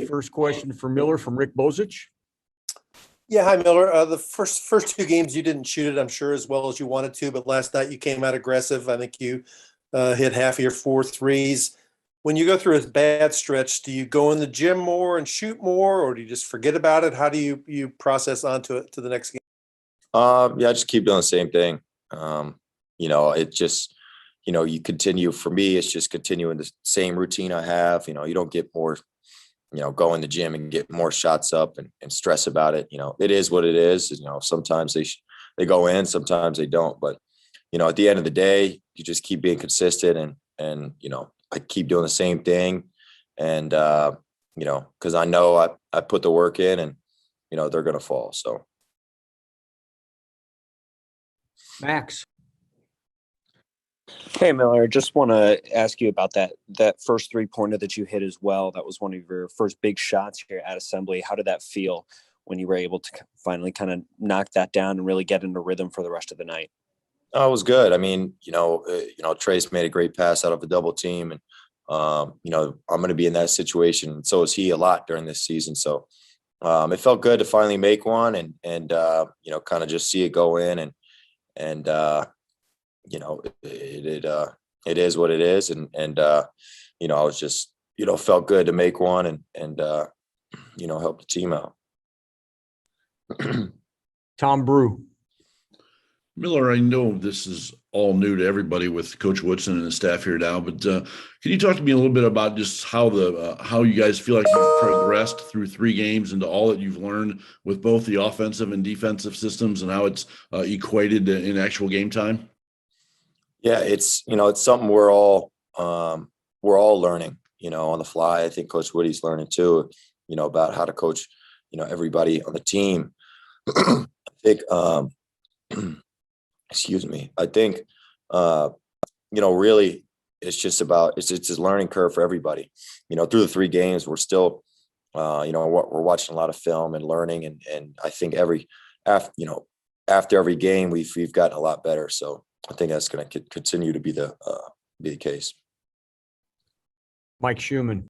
First question for Miller from Rick Bozich. Yeah, hi, Miller. The first two games you didn't shoot it, I'm sure, as well as you wanted to, but last night you came out aggressive. I think you hit half of your 4 threes. When you go through a bad stretch, do you go in the gym more and shoot more, or do you just forget about it? How do you process onto it to the next game? Yeah, I just keep doing the same thing. It just, you continue. For me, it's just continuing the same routine I have. You don't get more, go in the gym and get more shots up and stress about it. It is what it is. Sometimes they go in, sometimes they don't. But, at the end of the day, you just keep being consistent and I keep doing the same thing. And, because I know I put the work in and, they're going to fall. So. Max. Hey, Miller, just want to ask you about that first three-pointer that you hit as well. That was one of your first big shots here at Assembly. How did that feel when you were able to finally kind of knock that down and really get into rhythm for the rest of the night? Oh, it was good. I mean, Trace made a great pass out of a double team, and I'm going to be in that situation, and so is he a lot during this season. So it felt good to finally make one and kind of just see it go in and it is what it is. And I was just, felt good to make one and help the team out. Tom Brew. Miller, I know this is all new to everybody with Coach Woodson and the staff here now, but can you talk to me a little bit about just how how you guys feel like you've progressed through 3 games into all that you've learned with both the offensive and defensive systems and how it's equated in actual game time? Yeah, it's something we're all learning, on the fly. I think Coach Woody's learning too, about how to coach, everybody on the team. I think, excuse me. I think, really it's just a learning curve for everybody. Through the 3 games, we're still, we're watching a lot of film and learning. And I think after every game, we've gotten a lot better. So I think that's going to continue to be the case. Mike Schumann.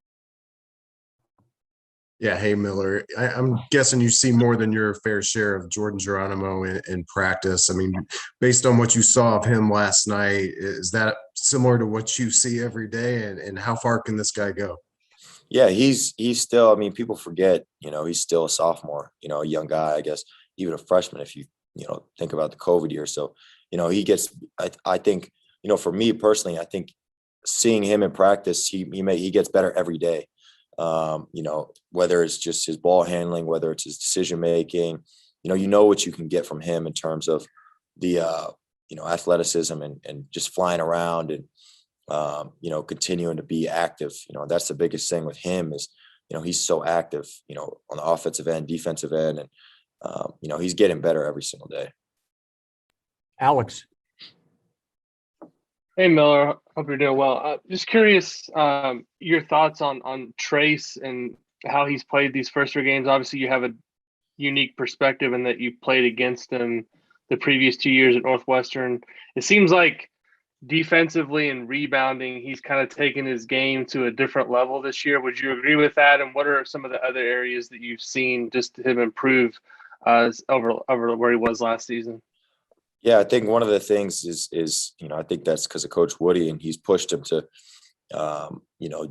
Yeah. Hey, Miller, I'm guessing you see more than your fair share of Jordan Geronimo in practice. I mean, based on what you saw of him last night, is that similar to what you see every day? And how far can this guy go? Yeah, he's still, people forget, he's still a sophomore, a young guy, I guess, even a freshman, if you think about the COVID year. So, he gets, I think, for me personally, I think seeing him in practice, he gets better every day. Whether it's just his ball handling, whether it's his decision making, what you can get from him in terms of the, athleticism and just flying around and, continuing to be active. That's the biggest thing with him is, he's so active, on the offensive end, defensive end, and, he's getting better every single day. Alex. Hey, Miller. Hope you're doing well. Just curious, your thoughts on Trace and how he's played these first 3 games. Obviously, you have a unique perspective in that you played against him the previous 2 years at Northwestern. It seems like defensively and rebounding, he's kind of taken his game to a different level this year. Would you agree with that? And what are some of the other areas that you've seen just him improve over where he was last season? Yeah, I think one of the things is I think that's because of Coach Woody, and he's pushed him to,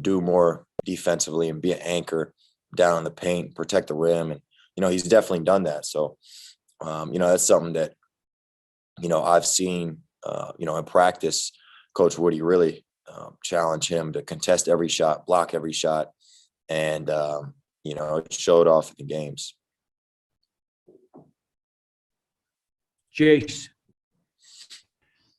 do more defensively and be an anchor down in the paint, protect the rim. And, he's definitely done that. So, that's something that, I've seen, in practice, Coach Woody really challenge him to contest every shot, block every shot. And, it showed off in the games. Jace.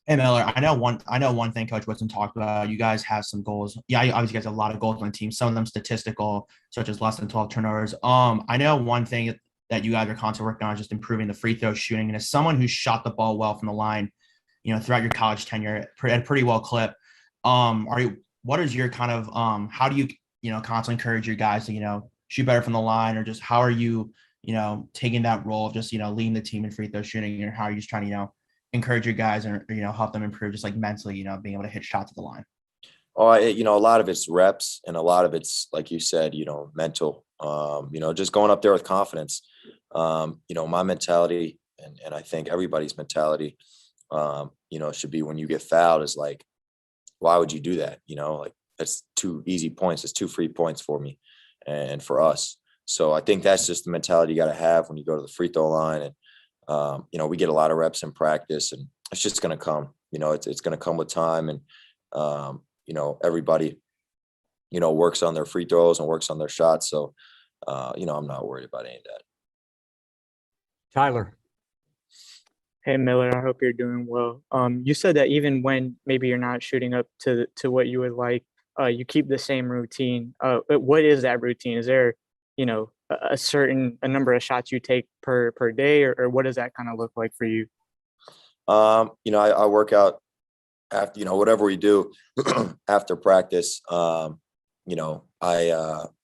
Hey, Miller, I know one thing Coach Woodson talked about. You guys have some goals. Yeah, obviously you guys have a lot of goals on the team, some of them statistical, such as less than 12 turnovers. I know one thing that you guys are constantly working on is just improving the free throw shooting. And as someone who's shot the ball well from the line, throughout your college tenure at a pretty well clip, what is your kind of how do you, constantly encourage your guys to, shoot better from the line, or just how are you, taking that role of just, leading the team in free throw shooting, or how are you just trying to, encourage your guys and, help them improve just like mentally, being able to hit shots at the line? Oh, a lot of it's reps, and a lot of it's, like you said, mental, Just going up there with confidence. My mentality and I think everybody's mentality, should be when you get fouled is like, why would you do that? Like that's 2 easy points. It's 2 free points for me and for us. So I think that's just the mentality you got to have when you go to the free throw line. And, we get a lot of reps in practice and it's just going to come, it's going to come with time. And, everybody, works on their free throws and works on their shots. So, I'm not worried about any of that. Tyler. Hey Miller, I hope you're doing well. You said that even when maybe you're not shooting up to what you would like, you keep the same routine. But what is that routine? Is there, a number of shots you take per day, or what does that kind of look like for you? I work out after, whatever we do after practice. I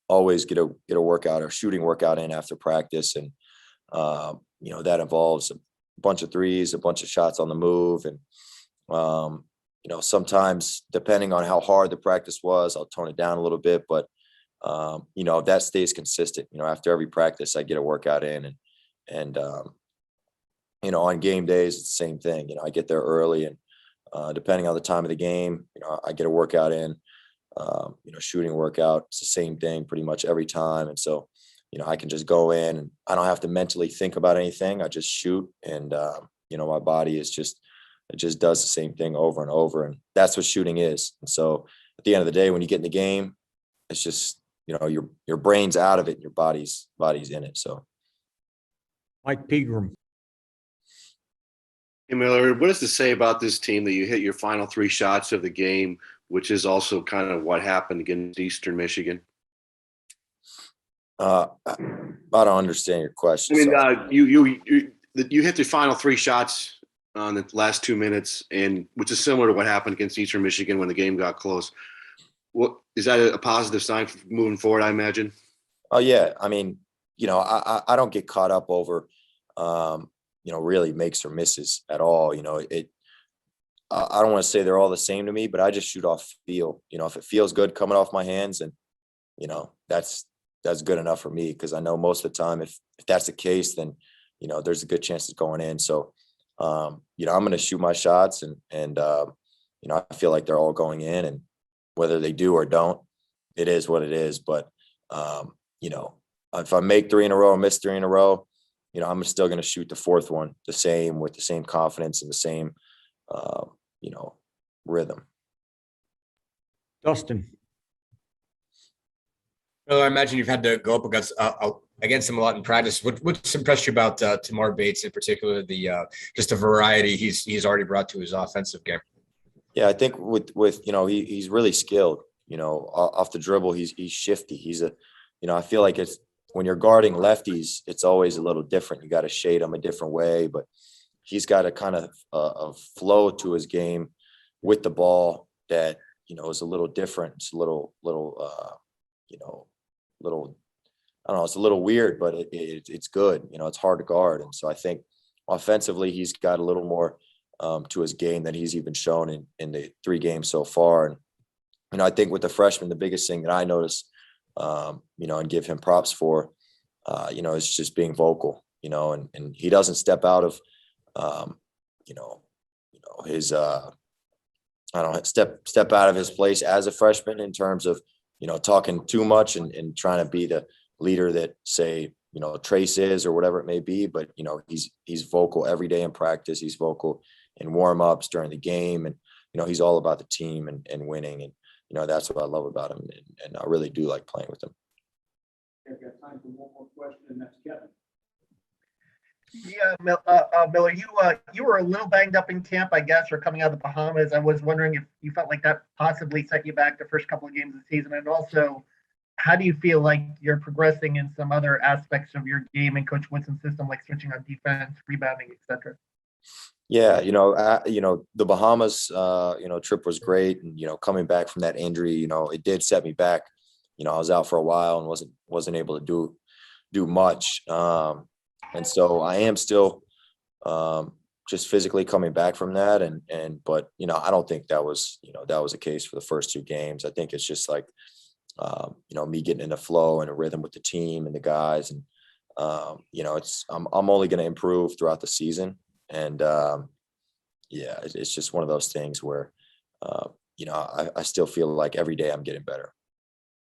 always get a workout or shooting workout in after practice. And, that involves a bunch of threes, a bunch of shots on the move. And, sometimes depending on how hard the practice was, I'll tone it down a little bit, but, that stays consistent. After every practice, I get a workout in and on game days, it's the same thing. I get there early and, depending on the time of the game, I get a workout in, shooting workout. It's the same thing pretty much every time. And so, I can just go in and I don't have to mentally think about anything. I just shoot and, my body it just does the same thing over and over. And that's what shooting is. And so at the end of the day, when you get in the game, it's just, your brain's out of it and your body's in it. So. Mike Pegram. Hey Miller, what does it say about this team that you hit your final 3 shots of the game, which is also kind of what happened against Eastern Michigan? I don't understand your question. I mean, you hit the final 3 shots on the last 2 minutes, and which is similar to what happened against Eastern Michigan when the game got close. What is that a positive sign for moving forward? I imagine. Oh yeah, I mean, I don't get caught up over, really makes or misses at all. I don't want to say they're all the same to me, but I just shoot off feel. If it feels good coming off my hands, and that's good enough for me, because I know most of the time if that's the case, then there's a good chance it's going in. So I'm going to shoot my shots and I feel like they're all going in, and whether they do or don't, it is what it is. But if I make 3 in a row or miss 3 in a row, I'm still going to shoot the 4th one the same, with the same confidence and the same rhythm. Dustin. Well, I imagine you've had to go up against him a lot in practice. What's impressed you about Tamar Bates in particular? Just the variety he's already brought to his offensive game. Yeah, I think with he's really skilled. Off the dribble, he's shifty. I feel like it's when you're guarding lefties, it's always a little different. You got to shade him a different way, but he's got a kind of a flow to his game with the ball that is a little different. It's a little I don't know, it's a little weird, but it's good. It's hard to guard. And so I think offensively, he's got a little more to his game than he's even shown in the 3 games so far. And, I think with the freshman, the biggest thing that I notice, and give him props for, is just being vocal, and he doesn't step out of, his, step out of his place as a freshman in terms of, talking too much and trying to be the leader that, say, Trace is or whatever it may be. But, he's vocal every day in practice. He's vocal in warm-ups during the game. And, he's all about the team and winning. And, that's what I love about him. And I really do like playing with him. I've got time for one more question, and that's Kevin. Yeah, Miller, you were a little banged up in camp, I guess, or coming out of the Bahamas. I was wondering if you felt like that possibly set you back the first couple of games of the season, and also, how do you feel like you're progressing in some other aspects of your game and Coach Woodson's system, like switching on defense, rebounding, etc.? Yeah, the Bahamas, trip was great, and coming back from that injury, it did set me back. I was out for a while and wasn't able to do much. And so I am still just physically coming back from that. But I don't think that was the case for the first 2 games. I think it's just like, you know, me getting in a flow and a rhythm with the team and the guys. And, you know, I'm only going to improve throughout the season. And, yeah, it's just one of those things where, you know, I still feel like every day I'm getting better.